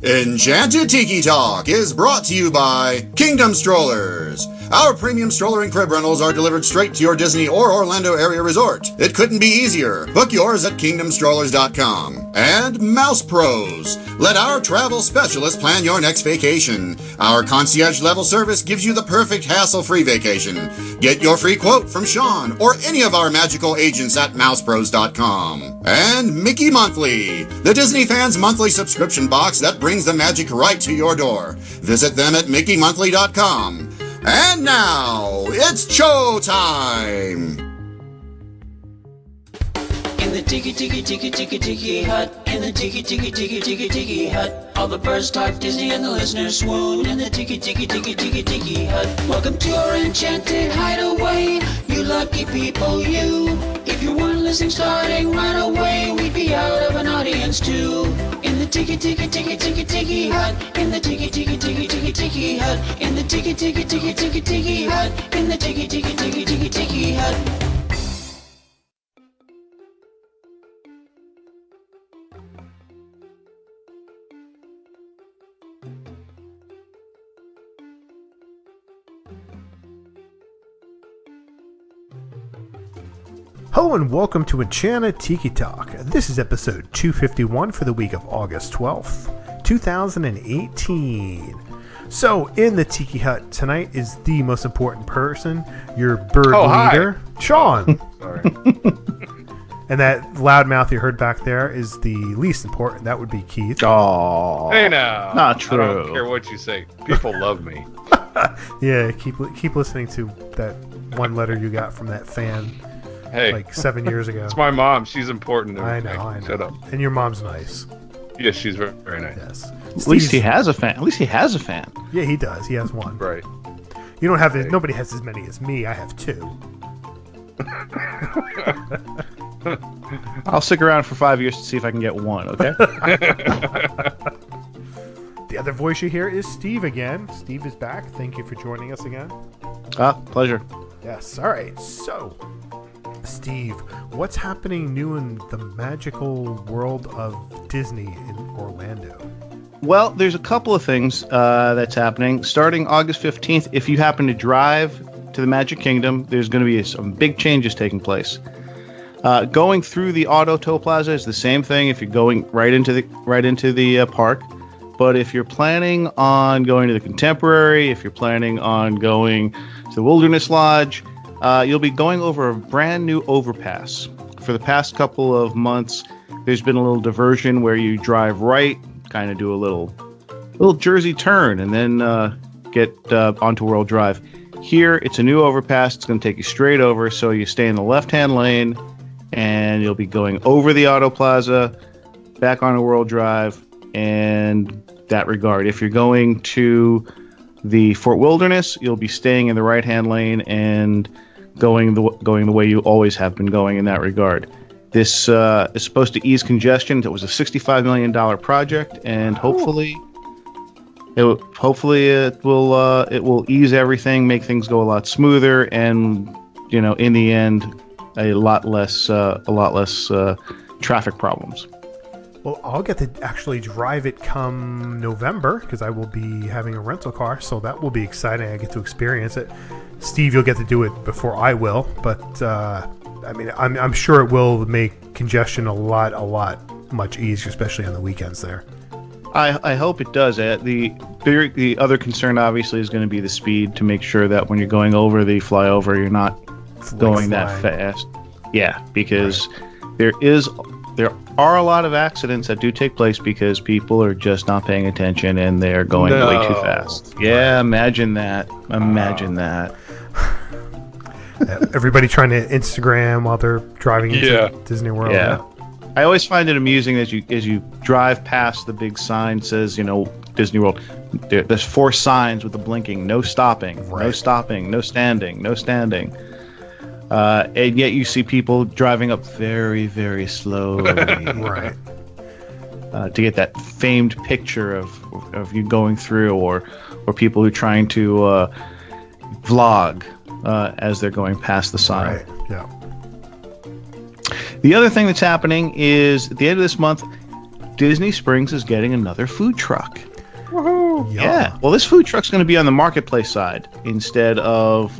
Enchanted Tiki Talk is brought to you by Kingdom Strollers. Our premium stroller and crib rentals are delivered straight to your Disney or Orlando area resort. It couldn't be easier. Book yours at kingdomstrollers.com. And Mouse Pros. Let our travel specialists plan your next vacation. Our concierge level service gives you the perfect hassle-free vacation. Get your free quote from Sean or any of our magical agents at mousepros.com. And Mickey Monthly, the Disney fans' monthly subscription box that brings the magic right to your door. Visit them at mickeymonthly.com. And now, it's show time! In the tiki tiki tiki tiki tiki hut, in the tiki tiki tiki tiki tiki hut, all the birds talk Disney and the listeners swoon. In the tiki tiki tiki tiki tiki hut, welcome to our enchanted hideaway, you lucky people, you. If you weren't listening starting right away, we'd be out of an audience too. In the tiki tiki tiki tiki tiki hut, in the tiki tiki tiki tiki tiki hut, in the tiki tiki tiki tiki tiki hut, in the tiki tiki tiki tiki tiki hut. Hello and welcome to Enchanted Tiki Talk. This is episode 251 for the week of August 12th, 2018. So, in the Tiki Hut tonight is the most important person, your bird leader, Sean. Sorry. And that loudmouth you heard back there is the least important. That would be Keith. Oh, Hey now. Not true. I don't care what you say. People love me. Yeah, keep listening to that one letter you got from that fan. Hey, Like 7 years ago. it's my mom. She's important. I know. Shut up. And your mom's nice. Yes, she's very, very nice. Yes. At least he has a fan. Yeah, he does. He has one. Right. You don't have nobody has as many as me. I have two. I'll stick around for 5 years to see if I can get one, okay? The other voice you hear is Steve again. Steve is back. Thank you for joining us again. Pleasure. Yes. All right. So, Steve, what's happening new in the magical world of Disney in Orlando? Well, there's a couple of things that's happening. Starting August 15th, if you happen to drive to the Magic Kingdom, there's going to be some big changes taking place. Going through the Auto Toll Plaza is the same thing if you're going right into the park. But if you're planning on going to the Contemporary, if you're planning on going to the Wilderness Lodge, you'll be going over a brand new overpass. For the past couple of months, there's been a little diversion where you drive right, kind of do a little Jersey turn, and then get onto World Drive. Here, it's a new overpass. It's going to take you straight over, so you stay in the left-hand lane, and you'll be going over the Auto Plaza, back onto World Drive, and that regard. If you're going to the Fort Wilderness, you'll be staying in the right-hand lane and going the way you always have been going in that regard. This is supposed to ease congestion. It was a $65 million project, and hopefully it will ease everything, make things go a lot smoother, and in the end, a lot less traffic problems. Well, I'll get to actually drive it come November because I will be having a rental car, so that will be exciting. I get to experience it. Steve, you'll get to do it before I will, but I'm sure it will make congestion a lot much easier, especially on the weekends there. I hope it does. The other concern obviously is going to be the speed, to make sure that when you're going over the flyover, you're not going that fast. Yeah, because there are a lot of accidents that do take place because people are just not paying attention and they're going way too fast. Yeah, imagine that. Everybody trying to Instagram while they're driving into Disney World. Yeah. I always find it amusing as you drive past the big sign that says, Disney World. There's 4 signs with the blinking: no stopping, no stopping, no standing, no standing. And yet you see people driving up very, very slowly, Right. To get that famed picture of you going through, or people who are trying to vlog as they're going past the sign. Right. Yeah. The other thing that's happening is at the end of this month, Disney Springs is getting another food truck. Yeah. Well, this food truck's going to be on the marketplace side instead of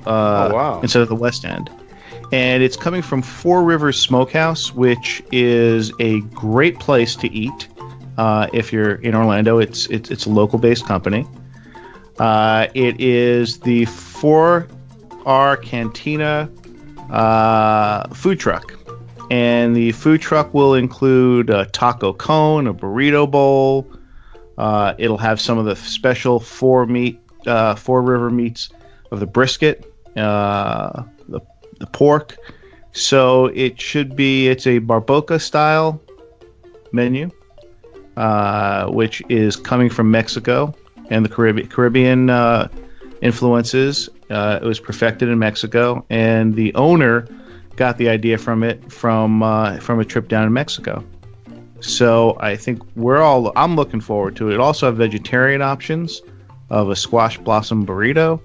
instead of the West End, and it's coming from Four Rivers Smokehouse, which is a great place to eat. If you're in Orlando, it's a local based company. It is the 4R Cantina food truck, and the food truck will include a taco cone, a burrito bowl. It'll have some of the special Four River meats of the brisket, the pork. So it's a Barboca style menu, which is coming from Mexico and the Caribbean influences. It was perfected in Mexico, and the owner got the idea from a trip down in Mexico. So I think I'm looking forward to it. It also have vegetarian options of a squash blossom burrito,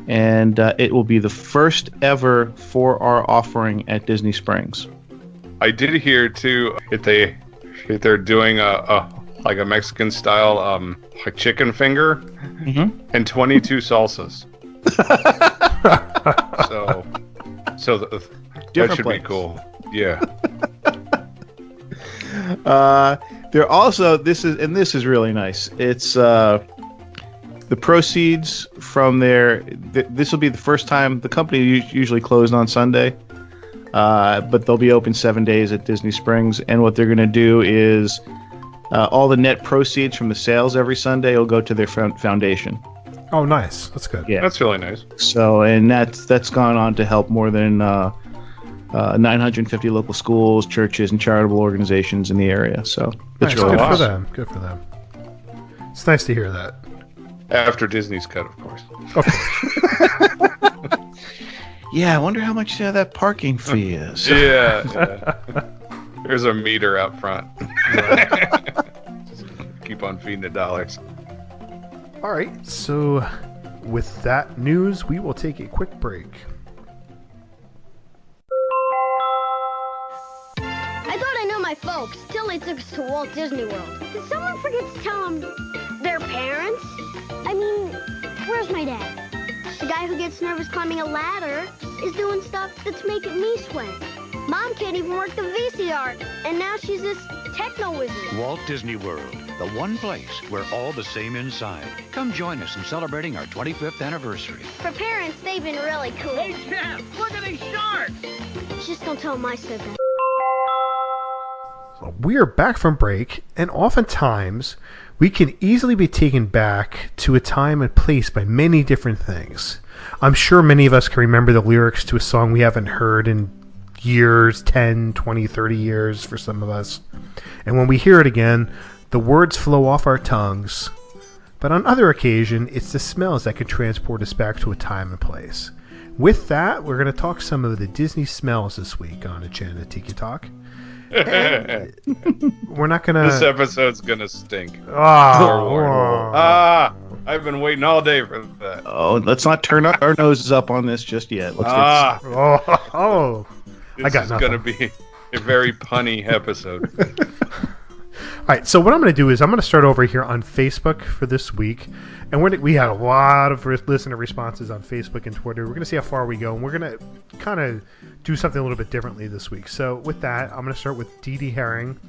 and it will be the first ever 4R offering at Disney Springs. I did hear too if they're doing a Mexican style like chicken finger and 22 salsas. so that should be cool. Yeah. They're also this is really nice. It's the proceeds from this will be the first time the company usually closed on Sunday, but they'll be open 7 days at Disney Springs. And what they're going to do is all the net proceeds from the sales every Sunday will go to their foundation. Oh, nice. That's good. Yeah, that's really nice. So, and that's gone on to help more than 950 local schools, churches, and charitable organizations in the area. So Nice. it's really Good for awesome. them. Good for them. It's nice to hear that. After Disney's cut, of course. Of course. Yeah, I wonder how much that parking fee is. Yeah. There's a meter out front. Just keep on feeding the dollars. All right. So, with that news, we will take a quick break. I thought I knew my folks till they took us to Walt Disney World. Did someone forget to tell them their parents? I mean, where's my dad? The guy who gets nervous climbing a ladder is doing stuff that's making me sweat. Mom can't even work the VCR, and now she's this techno wizard. Walt Disney World, the one place where all the same inside. Come join us in celebrating our 25th anniversary. For parents, they've been really cool. Hey, Jeff, look at these sharks! Just don't tell them I said that. We are back from break, and oftentimes we can easily be taken back to a time and place by many different things. I'm sure many of us can remember the lyrics to a song we haven't heard in years, 10, 20, 30 years for some of us. And when we hear it again, the words flow off our tongues. But on other occasions, it's the smells that can transport us back to a time and place. With that, we're going to talk some of the Disney smells this week on Agenda Tiki Talk. We're not gonna. This episode's gonna stink. Oh, I've been waiting all day for that. Oh, let's not turn our noses up on this just yet. Let's I This got is nothing. gonna be a very punny episode. All right, so what I'm going to do is I'm going to start over here on Facebook for this week, and we had a lot of listener responses on Facebook and Twitter. We're going to see how far we go, and we're going to kind of do something a little bit differently this week. So with that, I'm going to start with Dee Dee Herring,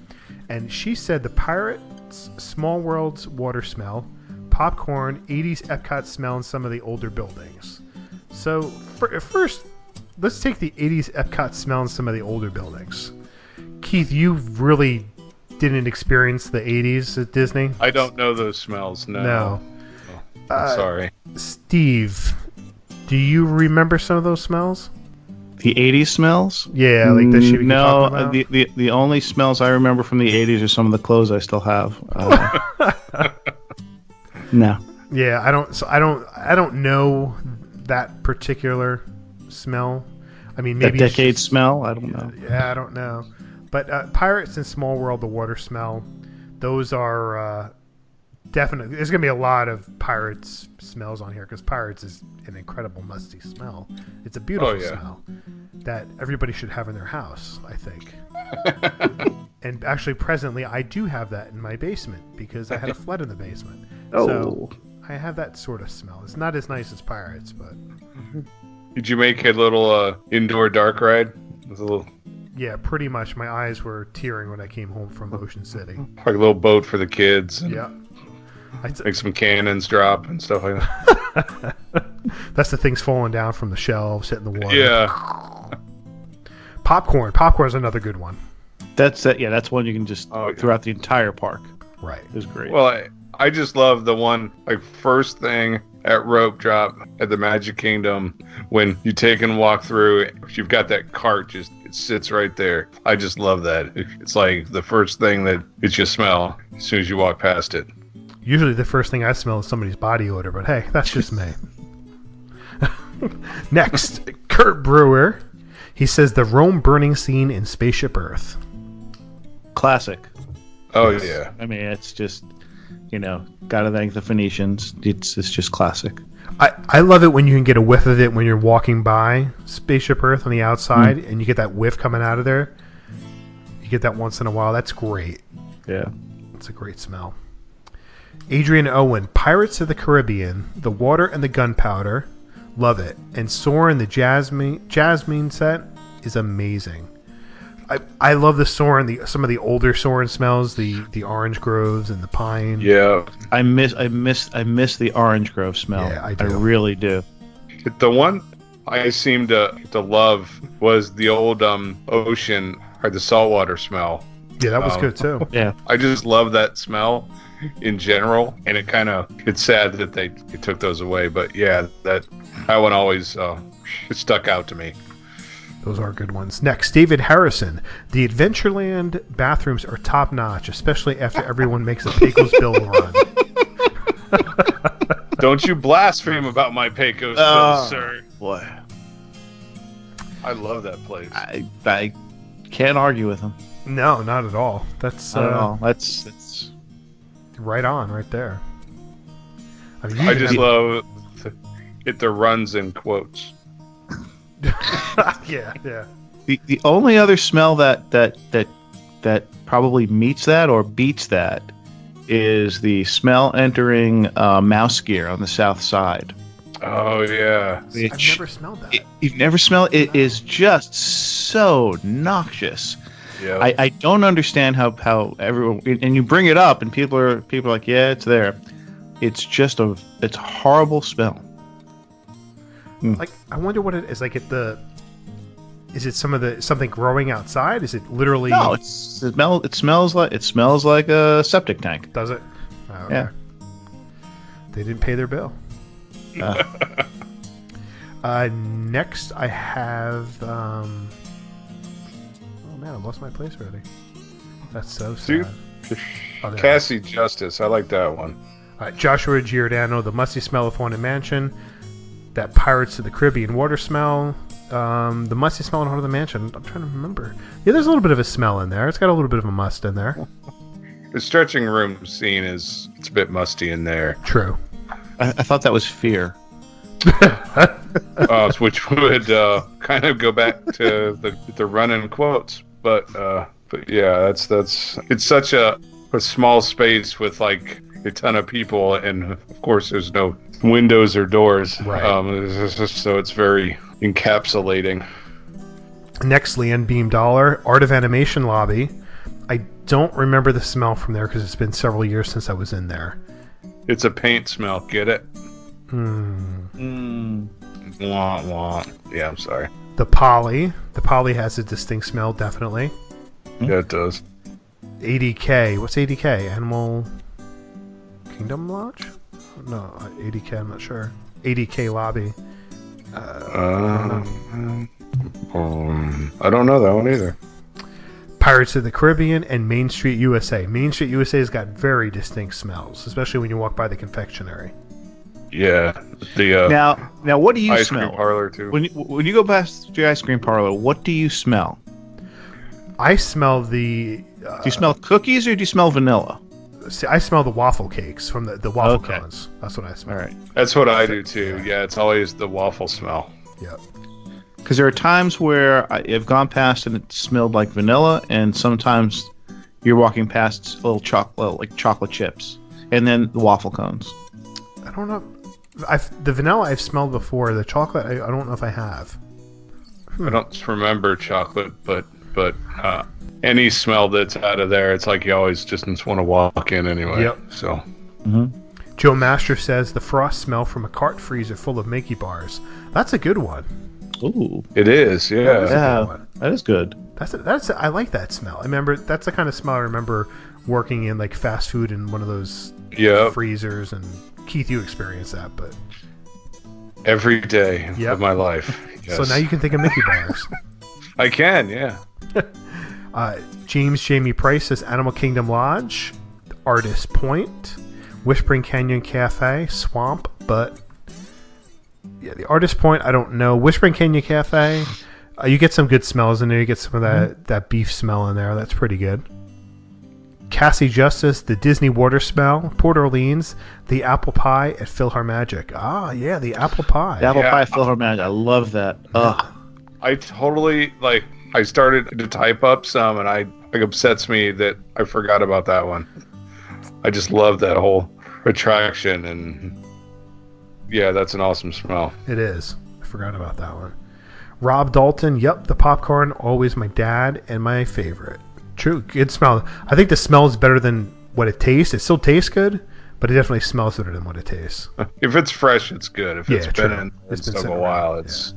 and she said the Pirates Small World's water smell, popcorn, 80s Epcot smell in some of the older buildings. So first, let's take the 80s Epcot smell in some of the older buildings. Keith, you really didn't experience the 80s at Disney? I don't know those smells. No. I'm sorry. Steve, do you remember some of those smells? The 80s smells? Yeah, like the shit we No, talking about? the only smells I remember from the 80s are some of the clothes I still have. No. Yeah, I don't know that particular smell. I mean, maybe That it's decade just- smell? I don't know. Yeah, I don't know. But Pirates and Small World, the water smell, those are definitely. There's going to be a lot of Pirates smells on here because Pirates is an incredible musty smell. It's a beautiful smell that everybody should have in their house, I think. And actually, presently, I do have that in my basement because I had a flood in the basement. Oh. So I have that sort of smell. It's not as nice as Pirates, but... Did you make a little indoor dark ride? With a little... Yeah, pretty much. My eyes were tearing when I came home from Ocean City. Like a little boat for the kids. Yeah. Make some cannons drop and stuff like that. That's the things falling down from the shelves, hitting the water. Yeah. Popcorn. Popcorn's another good one. That's it. Yeah, that's one you can just throughout the entire park. Right. It was great. Well, I just love the one, like, first thing at rope drop at the Magic Kingdom when you take and walk through. You've got that cart, it sits right there. I just love that. It's like the first thing that it's you smell as soon as you walk past it. Usually the first thing I smell is somebody's body odor, but hey, that's just me. Next, Kurt Brewer. He says the Rome burning scene in Spaceship Earth. Classic. Oh, yeah. I mean, it's just, gotta thank the Phoenicians. It's just classic. I love it when you can get a whiff of it when you're walking by Spaceship Earth on the outside, and you get that whiff coming out of there. You get that once in a while. That's great. Yeah. It's a great smell. Adrian Owen, Pirates of the Caribbean, the water and the gunpowder. Love it. And Soarin', the Jasmine set is amazing. I love the Soarin', some of the older Soarin' smells, the orange groves and the pine. Yeah. I miss the orange grove smell. Yeah, I do. I really do. The one I seem to love was the old ocean, or the saltwater smell. Yeah, that was good too. Yeah. I just love that smell in general, and it's sad that they took those away, but yeah, that one always it stuck out to me. Those are good ones. Next, David Harrison. The Adventureland bathrooms are top notch, especially after everyone makes a Pecos Bill run. Don't you blaspheme about my Pecos Bill, sir. Boy. I love that place. I can't argue with him. No, not at all. That's Not at all. That's right on, right there. I just love the runs in quotes. yeah. The only other smell that probably meets that or beats that is the smell entering mouse gear on the south side. Oh yeah, I've never smelled that. You've never smelled it? It is just so noxious. Yeah. I don't understand how everyone, and you bring it up and people are like, yeah, it's there. It's a horrible smell. Like, I wonder what it is. Like, is it something growing outside? Is it literally? No, it smells like a septic tank. Does it? Oh, okay. Yeah. They didn't pay their bill. Next, I have. Oh man, I lost my place already. That's so sad. Dude, Cassie Justice, I like that one. All right, Joshua Giordano, the musty smell of Haunted Mansion. That Pirates of the Caribbean water smell. The musty smell in Haunted Mansion. I'm trying to remember. Yeah, there's a little bit of a smell in there. It's got a little bit of a must in there. The stretching room scene it's a bit musty in there. True. I thought that was fear. Which would kind of go back to the run-in quotes, but yeah, that's it's such a small space with like a ton of people, and of course there's no windows or doors, right? So it's very encapsulating. Next, Leanne Beam Dollar, Art of Animation lobby. I don't remember the smell from there because it's been several years since I was in there. It's a paint smell. Get it? Wah, wah. Yeah, I'm sorry. The Poly has a distinct smell, definitely. Yeah, it does. ADK. What's ADK? Animal Kingdom Lodge? No, ADK. I'm not sure. ADK lobby. I don't know that one either. Pirates of the Caribbean and Main Street USA. Main Street USA has got very distinct smells, especially when you walk by the confectionery. Yeah, the now what do you ice smell? cream parlor too. When you go past the ice cream parlor, what do you smell? I smell the. Do you smell cookies or do you smell vanilla? See, I smell the waffle cakes from the waffle cones. That's what I smell. All right. That's what I do too. Yeah, it's always the waffle smell. Yep. Because there are times where I've gone past and it smelled like vanilla, and sometimes you're walking past little chocolate chips, and then the waffle cones. I don't know. The vanilla I've smelled before. The chocolate, I don't know if I have. I don't remember chocolate, but any smell that's out of there, it's like you always just want to walk in anyway. Yep. So. Joe Master says the frost smell from a cart freezer full of Mickey bars. That's a good one. Ooh, it is. Yeah, that is good. I like that smell. I remember that's the kind of smell I remember working in like fast food in one of those freezers. And Keith, you experienced that, but every day of my life. Yes. So now you can think of Mickey bars. I can, yeah. James Jamie Price says Animal Kingdom Lodge, Artist Point, Whispering Canyon Cafe, Swamp, but yeah, the Artist Point, I don't know. Whispering Canyon Cafe, you get some good smells in there. You get some of that beef smell in there. That's pretty good. Cassie Justice, the Disney water smell, Port Orleans, the apple pie at PhilharMagic. Ah, yeah, the apple pie. The apple pie at PhilharMagic. I love that. Ugh. I totally I started to type up some, and it upsets me that I forgot about that one. I just love that whole attraction, and yeah, that's an awesome smell. It is. I forgot about that one. Rob Dalton, yep, the popcorn, always my dad and my favorite. True, good smell. I think the smell is better than what it tastes. It still tastes good, but it definitely smells better than what it tastes. If it's fresh, it's good. If it's been in a while, it's...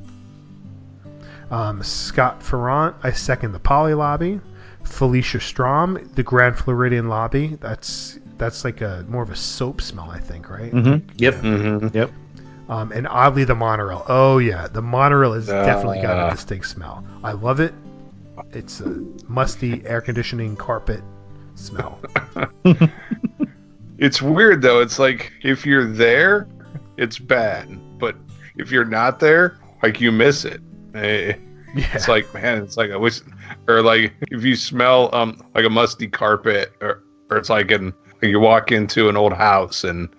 Scott Ferrant, I second the Poly Lobby. Felicia Strom, the Grand Floridian Lobby. That's like more of a soap smell, I think, right? Mm-hmm. Yep. Yeah. Mm-hmm. Yep. And oddly, the monorail. Oh yeah, the monorail has definitely got a distinct smell. I love it. It's a musty air conditioning carpet smell. It's weird though. It's like if you're there, it's bad, but if you're not there, like you miss it. It's like, man, it's like I wish, or like if you smell like a musty carpet, or it's like you walk into an old house and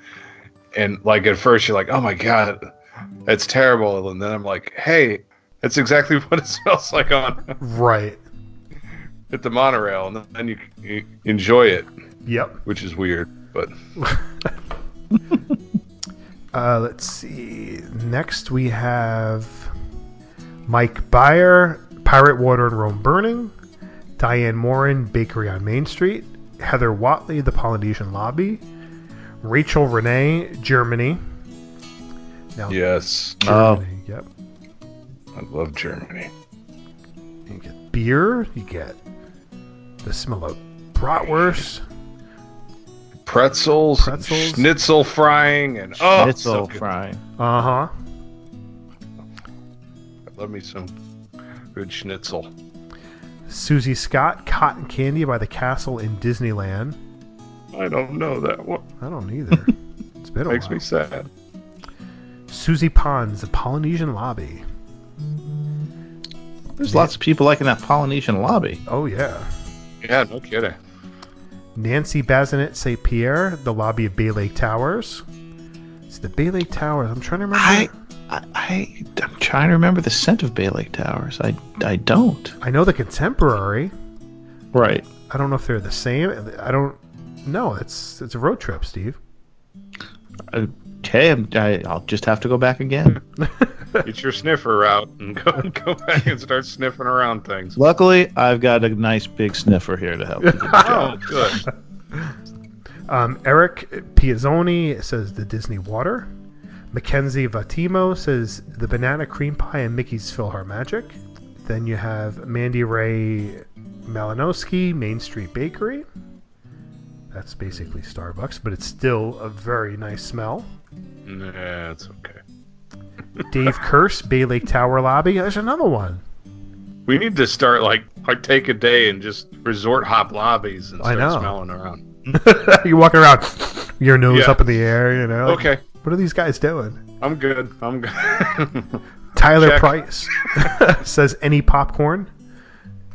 like at first you're like, oh my god, that's terrible, and then I'm like, hey, that's exactly what it smells like on at the monorail, and then you enjoy it. Yep. Which is weird, but. Let's see. Next we have Mike Byer, Pirate Water and Rome Burning, Diane Morin, Bakery on Main Street, Heather Watley, the Polynesian Lobby, Rachel Renee, Germany. Now, yes. Germany, yep. I love Germany. You get beer, you get the smell of bratwurst, pretzels, schnitzel frying, and schnitzel frying. Uh-huh. I love me some good schnitzel. Susie Scott, Cotton Candy by the Castle in Disneyland. I don't know that one. I don't either. It's been a while. Makes me sad. Susie Pons, the Polynesian Lobby. There's lots of people liking that Polynesian Lobby. Oh, yeah. Yeah, no kidding. Nancy Bazinet St. Pierre, the lobby of Bay Lake Towers. It's the Bay Lake Towers. I'm trying to remember. I'm trying to remember the scent of Bay Lake Towers. I don't. I know the Contemporary. Right. I don't know if they're the same. I don't know. It's a road trip, Steve. Okay, I'll just have to go back again. Get your sniffer out and go back and start sniffing around things. Luckily, I've got a nice big sniffer here to help. Oh, good. Eric Piazzoni says the Disney Water. Mackenzie Vatimo says the Banana Cream Pie and Mickey's PhilharMagic. Then you have Mandy Ray Malinowski, Main Street Bakery. That's basically Starbucks, but it's still a very nice smell. Nah, it's okay. Dave Curse, Bay Lake Tower Lobby. There's another one. We need to start like take a day and just resort hop lobbies and start smelling around. You're walking around, your nose up in the air, you know. Okay. What are these guys doing? I'm good. Tyler Price says any popcorn.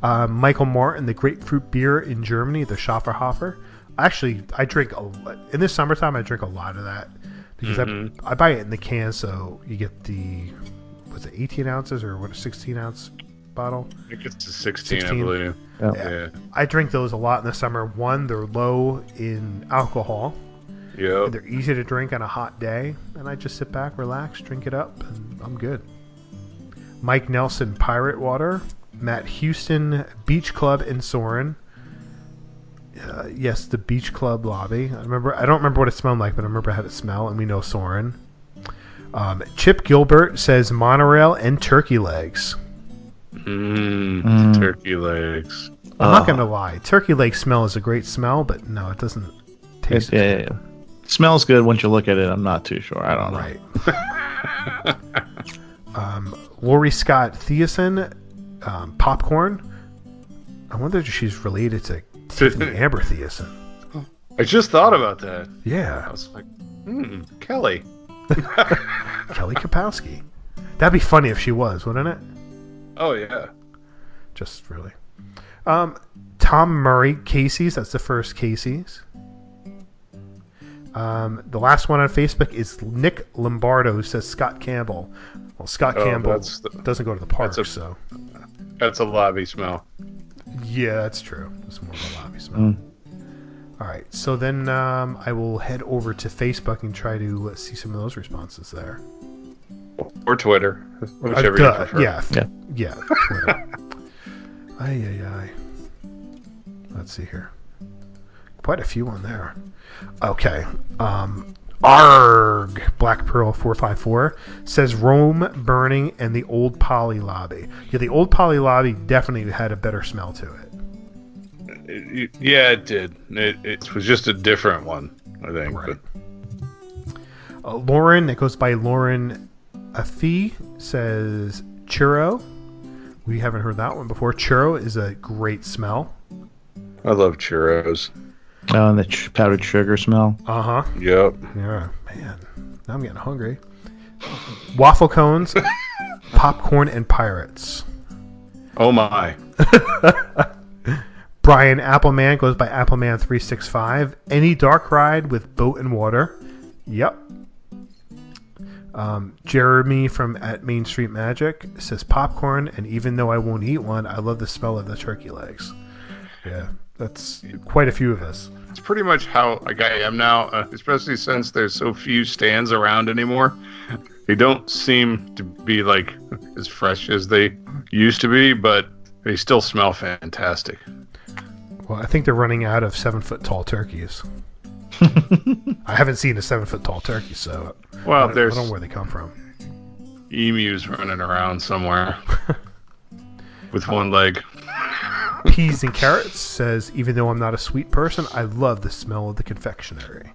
Michael Martin, the grapefruit beer in Germany, the Schafferhofer. Actually, I drink in this summertime. I drink a lot of that because I buy it in the can, so you get the 18 ounces or 16 ounce bottle. I think it's a 16, 16. I believe. Yeah. I drink those a lot in the summer. One, they're low in alcohol. Yep. And they're easy to drink on a hot day. And I just sit back, relax, drink it up, and I'm good. Mike Nelson, Pirate Water. Matt Houston, Beach Club in Soren. Yes, the Beach Club lobby. I don't remember what it smelled like, but I remember how it smelled, and we know Soren. Chip Gilbert says monorail and turkey legs. Turkey legs. I'm not going to lie. Turkey leg smell is a great smell, but no, it doesn't taste It smells good once you look at it. I'm not too sure. I don't know. Right. Lori Scott Thiessen, popcorn. I wonder if she's related to Tiffany Amber Thiessen. I just thought about that. Yeah. I was like, Kelly. Kelly Kapowski. That'd be funny if she was, wouldn't it? Oh, yeah. Just really. Tom Murray, Casey's. That's the first Casey's. The last one on Facebook is Nick Lombardo, who says Scott Campbell. Well, Scott Campbell doesn't go to the park, so. That's a lobby smell. Yeah, that's true. It's more of a lobby smell. All right, so then I will head over to Facebook and try to see some of those responses there. Or Twitter, whichever you prefer. Yeah, Twitter. Ay. Let's see here. Quite a few on there. Okay. Arg! Black Pearl 454 says Rome burning and the old Poly lobby. Yeah, the old Poly lobby definitely had a better smell to it. Yeah, it did. It was just a different one, I think. Right. Lauren, it goes by Lauren Afi, says churro. We haven't heard that one before. Churro is a great smell. I love churros. Oh, and the powdered sugar smell. Uh-huh. Yep. Yeah, man. Now I'm getting hungry. Waffle cones, popcorn, and pirates. Oh, my. Brian Appleman goes by Appleman365. Any dark ride with boat and water. Yep. Jeremy from at Main Street Magic says popcorn, and even though I won't eat one, I love the smell of the turkey legs. Yeah, that's quite a few of us. It's pretty much how I am now, especially since there's so few stands around anymore. They don't seem to be like as fresh as they used to be, but they still smell fantastic. Well, I think they're running out of 7-foot tall turkeys. I haven't seen a 7-foot tall turkey, so I don't know where they come from. Emus running around somewhere with one leg. Peas and Carrots says, even though I'm not a sweet person, I love the smell of the confectionery.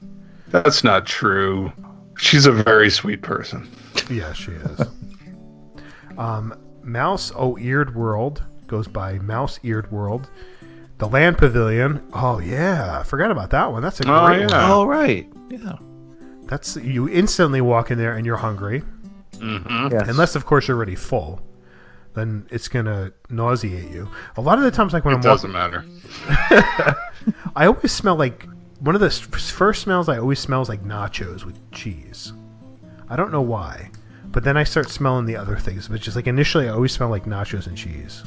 That's not true. She's a very sweet person. Yeah, she is. Mouse Eared World goes by Mouse Eared World. The Land Pavilion. Oh yeah, I forgot about that one. That's a great one. Oh right, yeah. That's you instantly walk in there and you're hungry. Mm-hmm. Yes. Unless of course you're already full, then it's gonna nauseate you. A lot of the times, like when it doesn't matter. I always smell like one of the first smells I always smell is like nachos with cheese. I don't know why, but then I start smelling the other things. But just like initially, I always smell like nachos and cheese.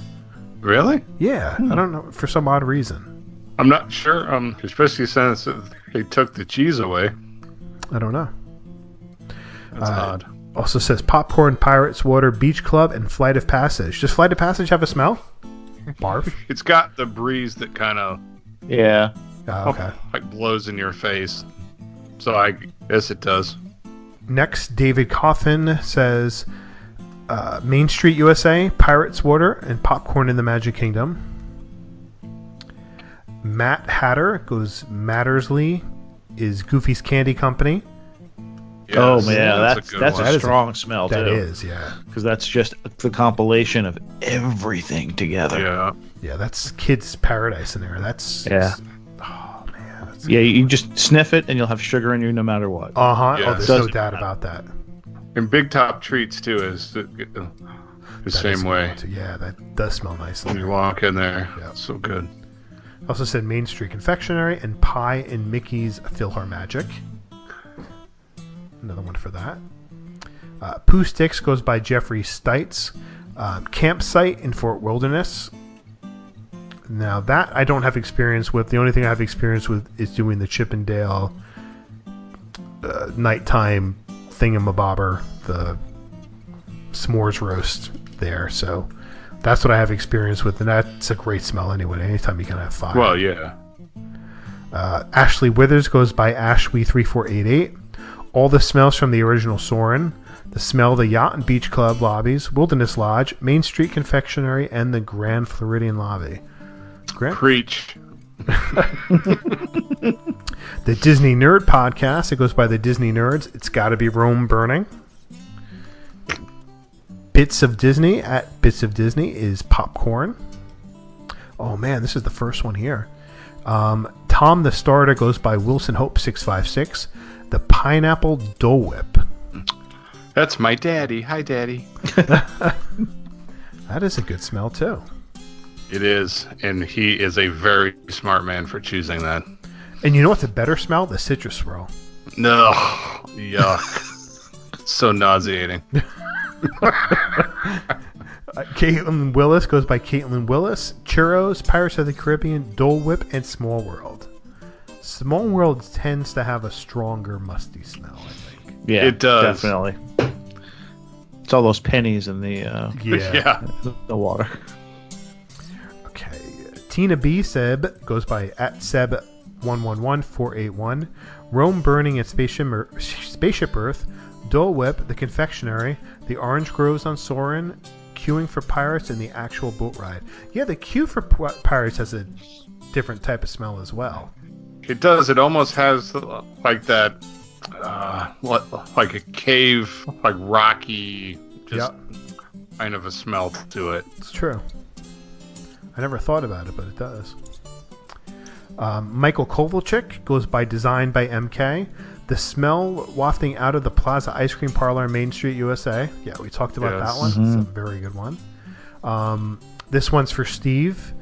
Really? Yeah, I don't know, for some odd reason. I'm not sure, especially since they took the cheese away. I don't know. That's odd. Also says popcorn, pirates, water, beach club, and flight of passage. Does flight of passage have a smell? Barf. It's got the breeze that kind of Okay. like blows in your face. So I guess it does. Next, David Coffin says Main Street USA, pirates, water, and popcorn in the Magic Kingdom. Matt Hatter goes Mattersley is Goofy's Candy Company. Yes, oh man, that's one. a strong smell too. That is, yeah. Because that's just the compilation of everything together. Yeah. Yeah, that's kids' paradise in there. That's oh man. That's you just sniff it and you'll have sugar in you no matter what. Uh-huh. Yeah, Oh, there's no doubt about that. And Big Top Treats too is the same way. Yeah, that does smell nice. When you walk in there, it's so good. Also said Main Street Confectionery and Pie and Mickey's PhilharMagic. Another one for that. Pooh Sticks goes by Jeffrey Stites. Campsite in Fort Wilderness. Now that I don't have experience with. The only thing I have experience with is doing the Chippendale nighttime thingamabobber, the s'mores roast there. So that's what I have experience with, and that's a great smell anyway. Anytime you can have fire. Well, yeah. Ashley Withers goes by Ashwee3488. All the smells from the original Soarin'. The smell of the Yacht and Beach Club lobbies, Wilderness Lodge, Main Street Confectionery, and the Grand Floridian lobby. Preach. The Disney Nerd Podcast. It goes by the Disney Nerds. It's got to be Rome Burning. Bits of Disney at Bits of Disney is popcorn. Oh man, this is the first one here. Tom the Starter goes by Wilson Hope 656. The Pineapple Dole Whip. That's my daddy. Hi, Daddy. That is a good smell too. It is, and he is a very smart man for choosing that. And you know what's a better smell? The citrus swirl. No, yuck. So nauseating. Caitlin Willis goes by Caitlin Willis. Churros, Pirates of the Caribbean, Dole Whip, and Small World. Small World tends to have a stronger musty smell, I think. Yeah, it does. Definitely. It's all those pennies in the the water. Okay. Tina B. Seb goes by @Seb111481. Rome Burning at Spaceship Earth. Dole Whip, the Confectionery, the Orange Groves on Soarin', Queuing for Pirates, and the actual boat ride. Yeah, the queue for Pirates has a different type of smell as well. It does. It almost has like that, like a cave, like rocky, just kind of a smell to it. It's true. I never thought about it, but it does. Michael Kovalchik goes by Design by MK. The smell wafting out of the Plaza Ice Cream Parlor, Main Street, USA. Yeah, we talked about that one. It's a very good one. This one's for Steve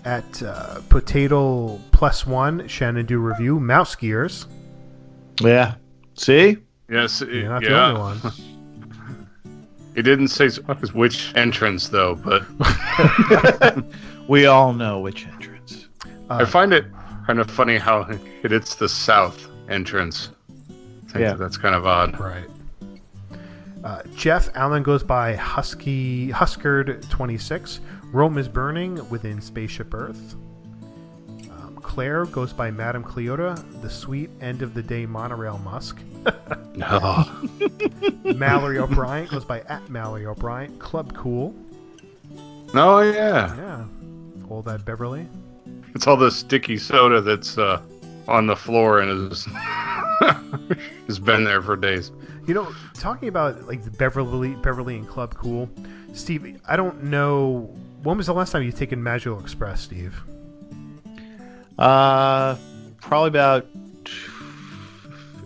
at Potato Plus One, Shenandoah Review. Mouse Gears. Yeah. See? Yes. You're not the only one. It didn't say which entrance, though, but... We all know which entrance. I find it kind of funny how it's the south entrance. I think that's kind of odd. Right. Jeff Allen goes by Huskard26. Rome is Burning within Spaceship Earth. Claire goes by Madame Cleota. The Sweet End of the Day Monorail Musk. No. Mallory O'Brien goes by @Mallory O'Brien. Club Cool. Oh, yeah. Yeah. All that Beverly. It's all the sticky soda that's on the floor and is has been there for days. You know, talking about like the Beverly and Club Cool, Steve, I don't know, when was the last time you taken Magical Express, Steve? Probably about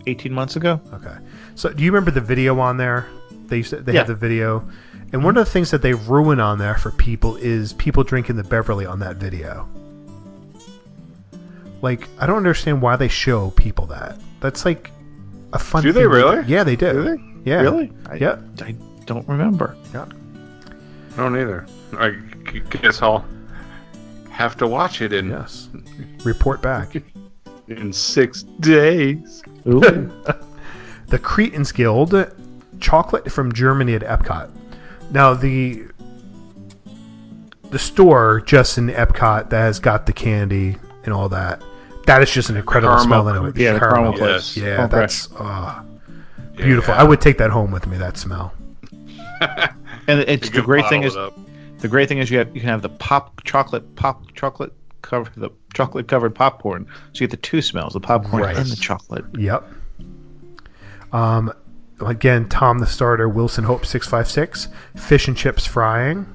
18 months ago. Okay. So do you remember the video on there? They had the video. And one of the things that they ruin on there for people is people drinking the Beverly on that video. Like, I don't understand why they show people that. That's like a fun thing. Do they really? Yeah, they do. Do they? Yeah. Really? Yeah. I don't remember. Yeah. I don't either. I guess I'll have to watch it in report back in 6 days. Ooh. The Cretans Guild, chocolate from Germany at Epcot. Now the store just in Epcot that has got the candy and all that. That is just an incredible smell. Anyway. Yeah, the caramel place. Yeah, oh, that's beautiful. Yeah. I would take that home with me. That smell. And it's the great thing is you can have the chocolate covered popcorn. So you get the two smells, the popcorn and the chocolate. Yep. Again, Tom the Starter, Wilson Hope 656, fish and chips frying.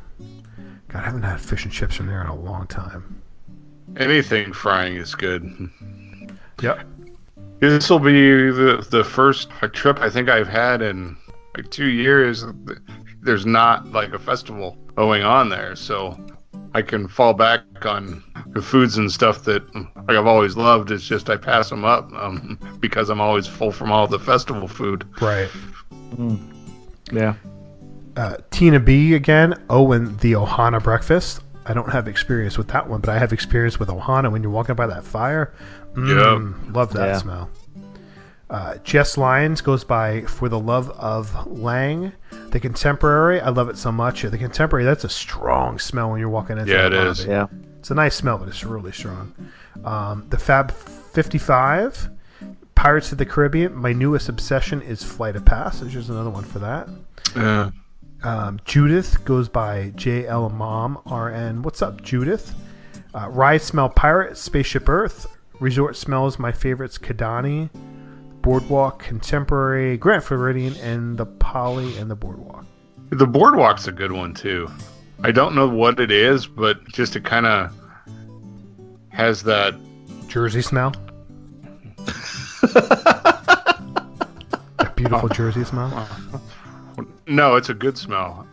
God, I haven't had fish and chips from there in a long time. Anything frying is good. Yep. This will be the first trip I think I've had in like 2 years. There's not like a festival going on there, so I can fall back on the foods and stuff that like I've always loved. It's just I pass them up because I'm always full from all the festival food. Right. Yeah. Tina B again. Oh, and the Ohana breakfast. I don't have experience with that one, but I have experience with Ohana when you're walking by that fire. Love that smell. Jess Lyons goes by For the Love of Lang. The Contemporary, I love it so much. The Contemporary, that's a strong smell when you're walking into Yeah, the it lobby. is. Yeah. It's a nice smell, but it's really strong. The Fab 55, Pirates of the Caribbean. My newest obsession is Flight of Passage. There's another one for that. Yeah. Judith goes by JL Mom RN. What's up, Judith? Ride Smell Pirate, Spaceship Earth. Resort Smells, my favorites, Kidani, Boardwalk, Contemporary, Grand Floridian, and the Poly and the Boardwalk. The Boardwalk's a good one, too. I don't know what it is, but just it kind of has that... Jersey smell? That beautiful Jersey smell? No, it's a good smell.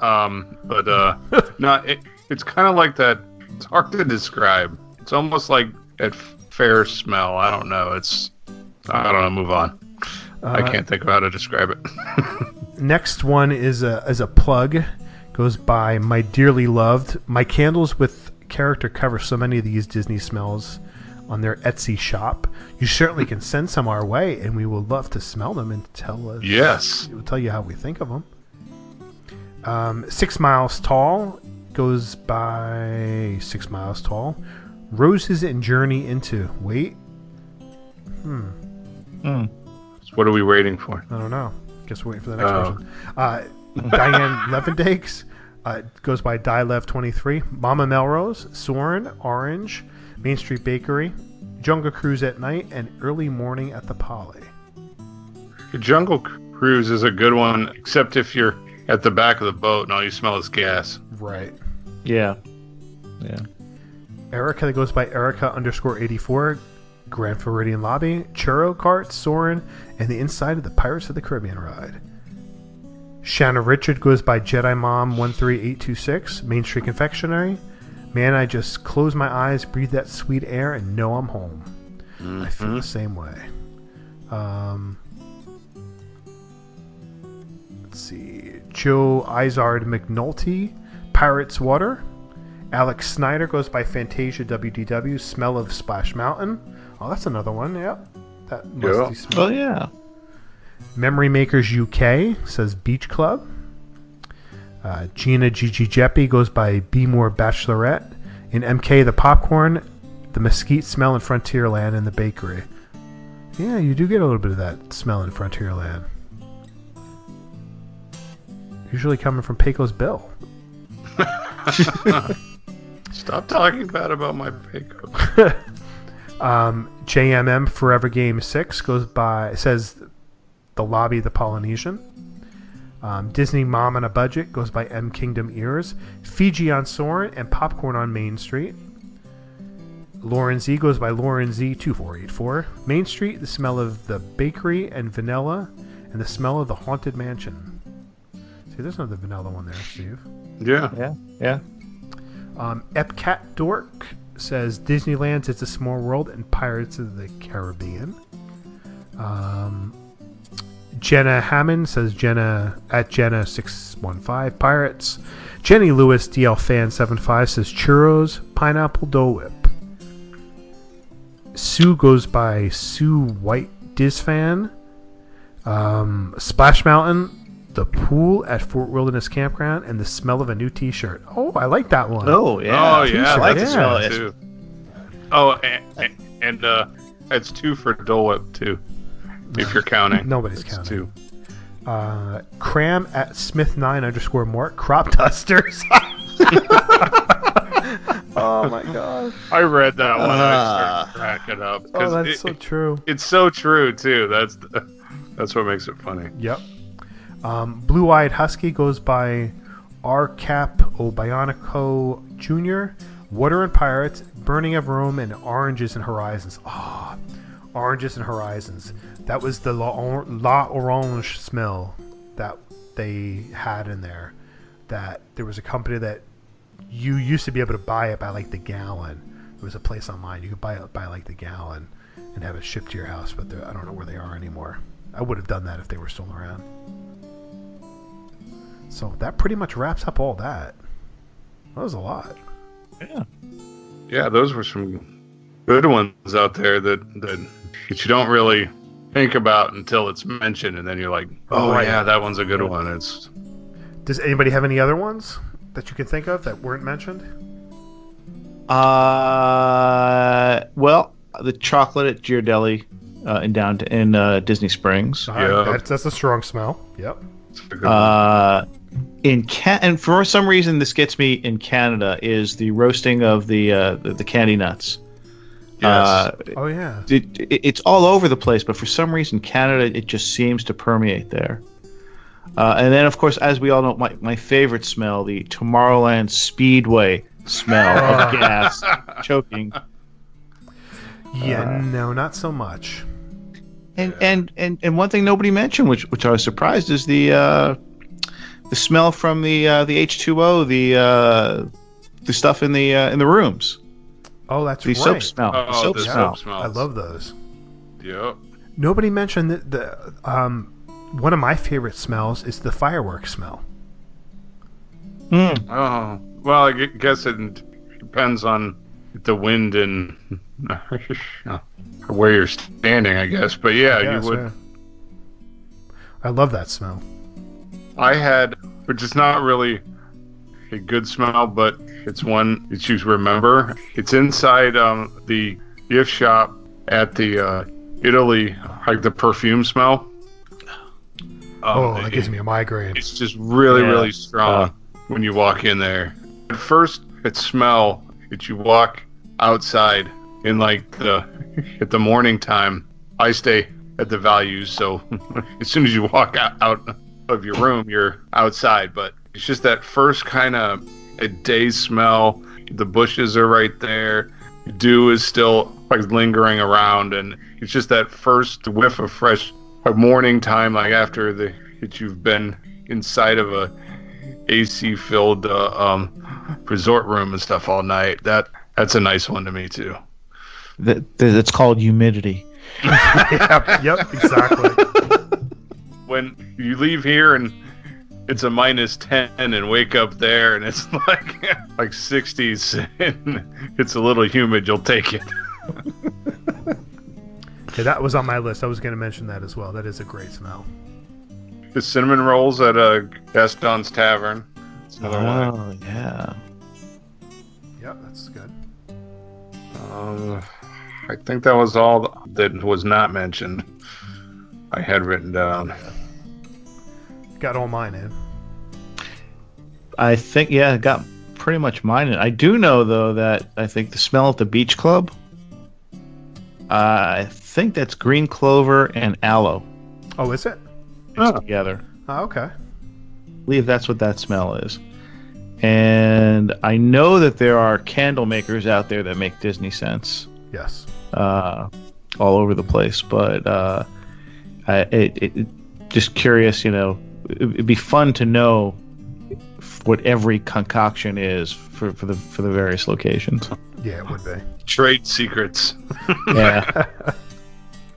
No, it's kind of like that. It's hard to describe. It's almost like that fair smell. I don't know. I don't know. Move on. I can't think of how to describe it. Next one is a plug. Goes by My Dearly Loved. My candles with character cover so many of these Disney smells on their Etsy shop. You certainly can send some our way, and we will love to smell them and tell us. Yes. We'll tell you how we think of them. 6 Miles Tall goes by 6 Miles Tall. Roses and Journey Into. Wait. So what are we waiting for? I don't know. Guess we're waiting for the next person. Diane Levendakes goes by Dilev23. Mama Melrose, Soren, Orange, Main Street Bakery, Jungle Cruise at Night, and Early Morning at the Poly. The Jungle Cruise is a good one, except if you're at the back of the boat and all you smell is gas. Right. Yeah. Erica that goes by Erica_84. Grand Floridian Lobby, Churro Cart, Soren, and the inside of the Pirates of the Caribbean ride. Shanna Richard goes by Jedi Mom 13826, Main Street Confectionery. Man, I just close my eyes, breathe that sweet air, and know I'm home. I feel the same way. Let's see. Joe Izard McNulty, Pirates Water. Alex Snyder goes by Fantasia WDW, Smell of Splash Mountain. Oh, that's another one. Yep. That musty smell. Oh, yeah. Memory Makers UK says Beach Club. Gina Gigi Jeppy goes by Be More Bachelorette. In MK, the popcorn, the mesquite smell in Frontierland, and the bakery. Yeah, you do get a little bit of that smell in Frontierland. Usually coming from Pecos Bill. Stop talking bad about my Pecos. JMM Forever Game 6 says The Lobby, the Polynesian. Disney Mom on a Budget goes by M Kingdom Ears. Fiji on Soarin' and Popcorn on Main Street. Lauren Z goes by Lauren Z 2484. Main Street, the smell of the bakery and vanilla, and the smell of the haunted mansion. See, there's another vanilla one there, Steve. Yeah. Epcat Dork says Disneyland's It's a Small World and Pirates of the Caribbean. Jenna Hammond says Jenna615 Pirates. Jenny Lewis DL Fan 75 says Churros, Pineapple Dole Whip. Sue goes by Sue White Diz Fan. Splash Mountain, the pool at Fort Wilderness Campground, and the smell of a new T-shirt. Oh, I like that one. Oh, yeah. Oh, yeah. I like the Yeah. smell of it. Too. Oh, and it's 2 for Dole Whip, too. If you're counting. Nobody's It's counting. 2. Cram at Smith9_Mark crop dusters. Oh my god. I read that one and I started cracking up. Oh, 'cause that's so true. It's so true, too. That's what makes it funny. Yep. Blue Eyed Husky goes by R. Cap Obionico Jr., Water and Pirates, Burning of Rome, and Oranges and Horizons. Ah, Oranges and Horizons. That was the La Orange smell that they had in there. That there was a company that you used to be able to buy it by like the gallon. There was a place online you could buy it by like the gallon and have it shipped to your house, but I don't know where they are anymore. I would have done that if they were still around. So that pretty much wraps up all that. That was a lot. Yeah. Yeah, those were some good ones out there that you don't really think about until it's mentioned, and then you're like, oh yeah, that one's a good one. Does anybody have any other ones that you can think of that weren't mentioned? Well, the chocolate at Ghirardelli in Disney Springs. That's a strong smell. Yep. And for some reason this gets me in Canada is the roasting of the candy nuts. Yes. Oh yeah. It's all over the place, but for some reason Canada, it just seems to permeate there. And then, of course, as we all know, my favorite smell, the Tomorrowland Speedway smell of gas choking. Yeah, no, not so much. And one thing nobody mentioned, which I was surprised, is the smell from the H2O, the stuff in the rooms. Oh, that's the right. Soap smell. Oh, the soap the smell. soap smells. I love those. Yep. Nobody mentioned that one of my favorite smells is the fireworks smell. Oh, well, I guess it depends on the wind and where you're standing, I guess. But yeah, you would. Yeah. I love that smell. I had, which is not really a good smell, but it's one that you remember. It's inside the gift shop at the Italy, like the perfume smell. That gives me a migraine. It's just really strong when you walk in there. At first, it smell that you walk outside in like at the morning time. I stay at the values, so as soon as you walk out of your room, you're outside. But it's just that first kind of a day smell. The bushes are right there. Dew is still like lingering around, and it's just that first whiff of fresh morning time, like after that you've been inside of a AC filled resort room and stuff all night. That's a nice one to me too. That's called humidity. Yep, exactly. When you leave here and it's a -10 and wake up there and it's like 60s and it's a little humid, you'll take it. Okay, that was on my list. I was going to mention that as well. That is a great smell. The cinnamon rolls at Gaston's Tavern. It's another one. Oh, yeah. Yep, that's good. I think that was all that was not mentioned. I had written down. Got all mine in. I think, I got pretty much mine in. I do know, though, that I think the smell at the beach club, I think that's green clover and aloe. Oh, is it? Together. Oh, okay. I believe that's what that smell is. And I know that there are candle makers out there that make Disney scents. Yes. All over the place, but just curious, it'd be fun to know what every concoction is for the various locations. Yeah, it would be. Trade secrets. Yeah.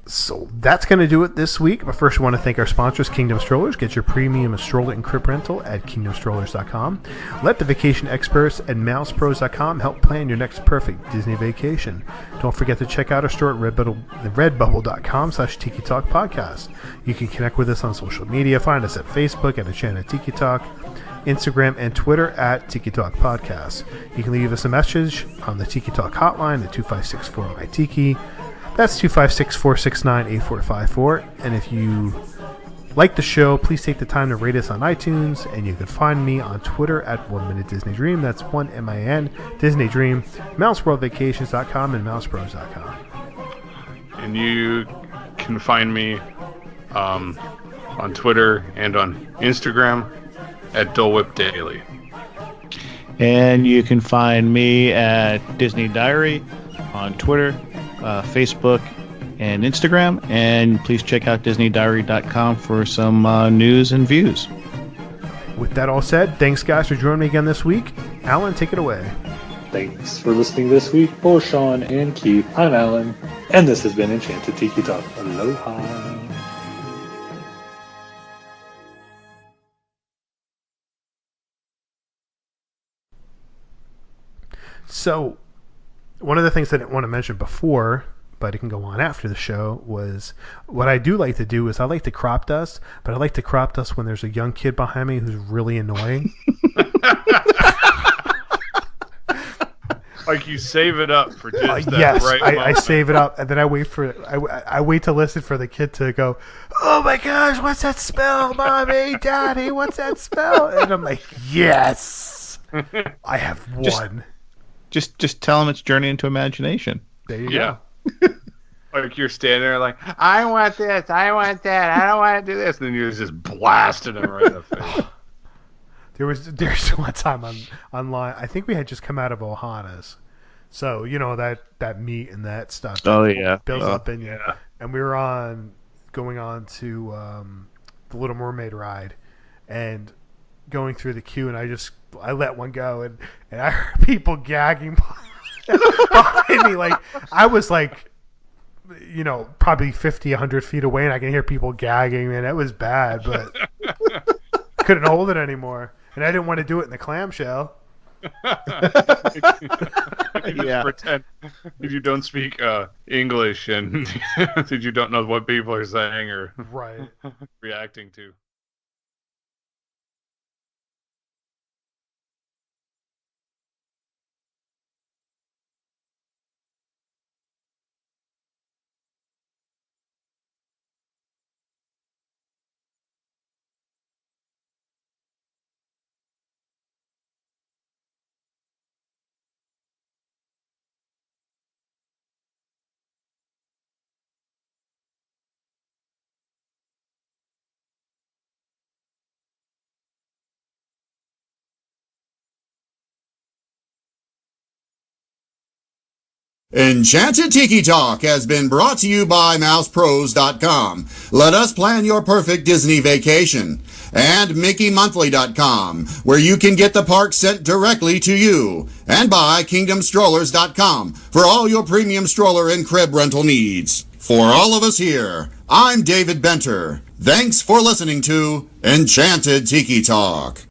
So that's going to do it this week. But first, we want to thank our sponsors, Kingdom Strollers. Get your premium stroller and crib rental at kingdomstrollers.com. Let the vacation experts at mousepros.com help plan your next perfect Disney vacation. Don't forget to check out our store at redbubble.com/Tiki Talk Podcast. You can connect with us on social media. Find us at Facebook at a channel Tiki Talk, Instagram and Twitter at Tiki Talk Podcast. You can leave us a message on the Tiki Talk hotline at 2564-MY-TIKI. That's 256-469-8454. And if you like the show, please take the time to rate us on iTunes. And you can find me on Twitter at 1 Minute Disney Dream. That's 1MIN Disney Dream, MouseWorldVacations.com and MousePros.com. And you can find me on Twitter and on Instagram at Dole Whip Daily. And you can find me at Disney Diary on Twitter, Facebook, and Instagram. And please check out DisneyDiary.com for some news and views. With that all said, thanks guys for joining me again this week. Alan, take it away. Thanks for listening this week. For Sean and Keith, I'm Alan, and this has been Enchanted Tiki Talk. Aloha. So, one of the things I didn't want to mention before, but it can go on after the show, was what I do like to do is I like to crop dust, but I like to crop dust when there's a young kid behind me who's really annoying. Like you save it up for just that yes, right I save it up, and then I wait to listen for the kid to go, "Oh my gosh, what's that spell, Mommy, Daddy? What's that spell?" And I'm like, "Yes, I have one." Just tell them it's Journey into Imagination. There you go. Like you're standing there like, I want this, I want that, I don't want to do this. And then you're just blasting them right in the face. There's one time online, I think we had just come out of Ohana's. So, that meat and that stuff. Oh, yeah. Builds up in you. Yeah. And we were going on to the Little Mermaid ride and going through the queue, and I let one go, and I heard people gagging behind me. Like, I was like, probably 50, 100 feet away, and I can hear people gagging, man. It was bad, but couldn't hold it anymore. And I didn't want to do it in the clamshell. Yeah. Pretend that you don't speak English and that you don't know what people are saying or reacting to. Enchanted Tiki Talk has been brought to you by mousepros.com. Let us plan your perfect Disney vacation. And mickeymonthly.com, where you can get the park sent directly to you. And by kingdomstrollers.com for all your premium stroller and crib rental needs. For all of us here, I'm David Benter. Thanks for listening to Enchanted Tiki Talk.